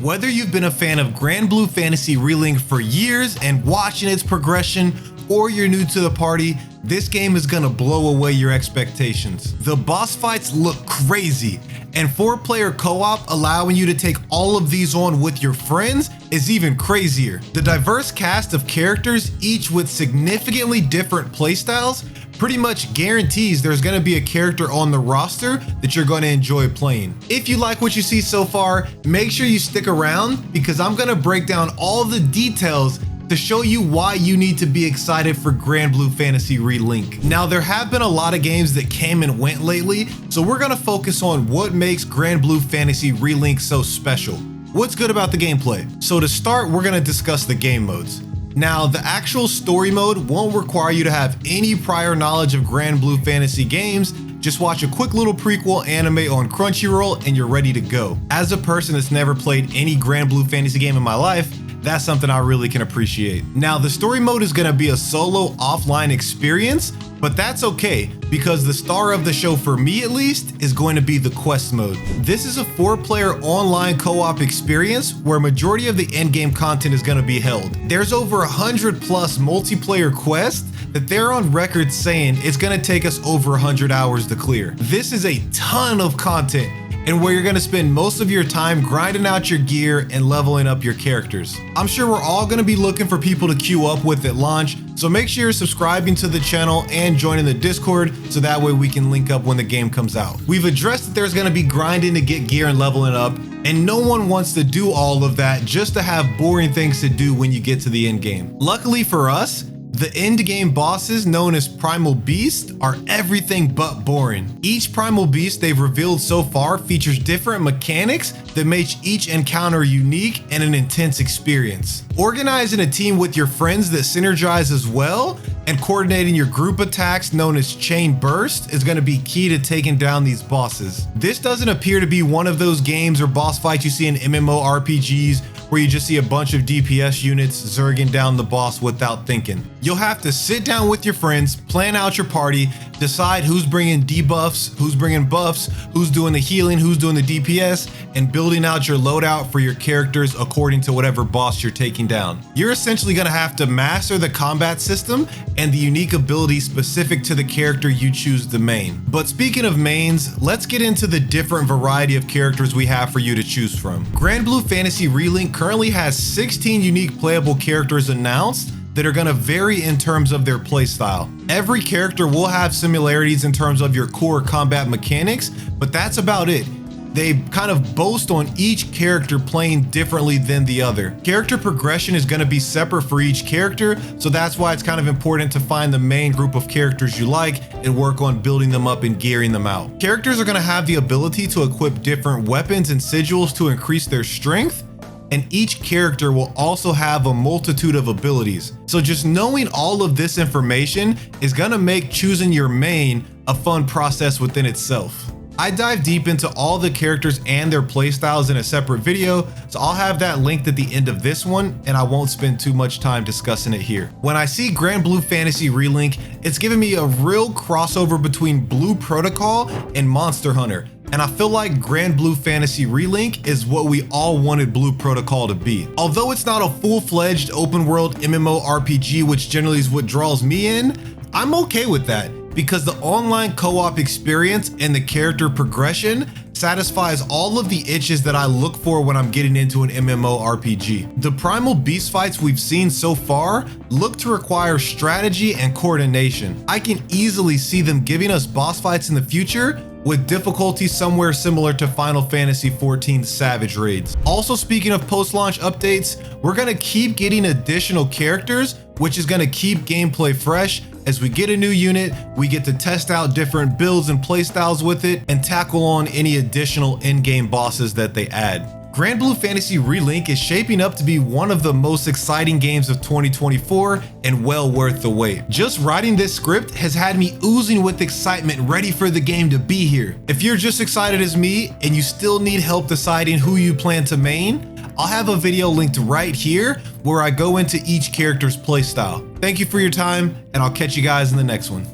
Whether you've been a fan of Granblue Fantasy Relink for years and watching its progression, or you're new to the party, this game is gonna blow away your expectations. The boss fights look crazy, and 4-player co-op allowing you to take all of these on with your friends is even crazier. The diverse cast of characters, each with significantly different playstyles, pretty much guarantees there's gonna be a character on the roster that you're gonna enjoy playing. If you like what you see so far, make sure you stick around because I'm gonna break down all the details to show you why you need to be excited for Granblue Fantasy Relink. Now, there have been a lot of games that came and went lately, so we're gonna focus on what makes Granblue Fantasy Relink so special. What's good about the gameplay? So to start, we're gonna discuss the game modes. Now, the actual story mode won't require you to have any prior knowledge of Granblue Fantasy games. Just watch a quick little prequel anime on Crunchyroll and you're ready to go. As a person that's never played any Granblue Fantasy game in my life, that's something I really can appreciate. Now, the story mode is gonna be a solo offline experience, but that's okay because the star of the show, for me at least, is going to be the quest mode. This is a 4-player online co-op experience where majority of the endgame content is gonna be held. There's over 100 plus multiplayer quests that they're on record saying it's gonna take us over 100 hours to clear. This is a ton of content, and where you're gonna spend most of your time grinding out your gear and leveling up your characters. I'm sure we're all gonna be looking for people to queue up with at launch, so make sure you're subscribing to the channel and joining the Discord so that way we can link up when the game comes out. We've addressed that there's gonna be grinding to get gear and leveling up, and no one wants to do all of that just to have boring things to do when you get to the end game. Luckily for us, the end game bosses, known as Primal Beast, are everything but boring. Each Primal Beast they've revealed so far features different mechanics that make each encounter unique and an intense experience. Organizing a team with your friends that synergize as well, and coordinating your group attacks, known as Chain Burst, is going to be key to taking down these bosses. This doesn't appear to be one of those games or boss fights you see in MMORPGs where you just see a bunch of DPS units zerging down the boss without thinking. You'll have to sit down with your friends, plan out your party, decide who's bringing debuffs, who's bringing buffs, who's doing the healing, who's doing the DPS, and building out your loadout for your characters according to whatever boss you're taking down. You're essentially gonna have to master the combat system and the unique abilities specific to the character you choose to main. But speaking of mains, let's get into the different variety of characters we have for you to choose from. Granblue Fantasy Relink currently has 16 unique playable characters announced that are gonna vary in terms of their playstyle. Every character will have similarities in terms of your core combat mechanics, but that's about it. They kind of boast on each character playing differently than the other. Character progression is gonna be separate for each character, so that's why it's kind of important to find the main group of characters you like and work on building them up and gearing them out. Characters are gonna have the ability to equip different weapons and sigils to increase their strength, and each character will also have a multitude of abilities. So just knowing all of this information is gonna make choosing your main a fun process within itself. I dive deep into all the characters and their playstyles in a separate video, so I'll have that linked at the end of this one, and I won't spend too much time discussing it here. When I see Granblue Fantasy Relink, it's giving me a real crossover between Blue Protocol and Monster Hunter, and I feel like Granblue Fantasy Relink is what we all wanted Blue Protocol to be. Although it's not a full-fledged open-world MMORPG, which generally is what draws me in, I'm okay with that, because the online co-op experience and the character progression satisfies all of the itches that I look for when I'm getting into an MMORPG. The Primal Beast fights we've seen so far look to require strategy and coordination. I can easily see them giving us boss fights in the future with difficulty somewhere similar to Final Fantasy XIV's Savage Raids. Also, speaking of post-launch updates, we're gonna keep getting additional characters, which is gonna keep gameplay fresh. As we get a new unit, we get to test out different builds and playstyles with it and tackle on any additional in-game bosses that they add. Granblue Fantasy Relink is shaping up to be one of the most exciting games of 2024 and well worth the wait. Just writing this script has had me oozing with excitement, ready for the game to be here. If you're just excited as me and you still need help deciding who you plan to main, I'll have a video linked right here where I go into each character's playstyle. Thank you for your time, and I'll catch you guys in the next one.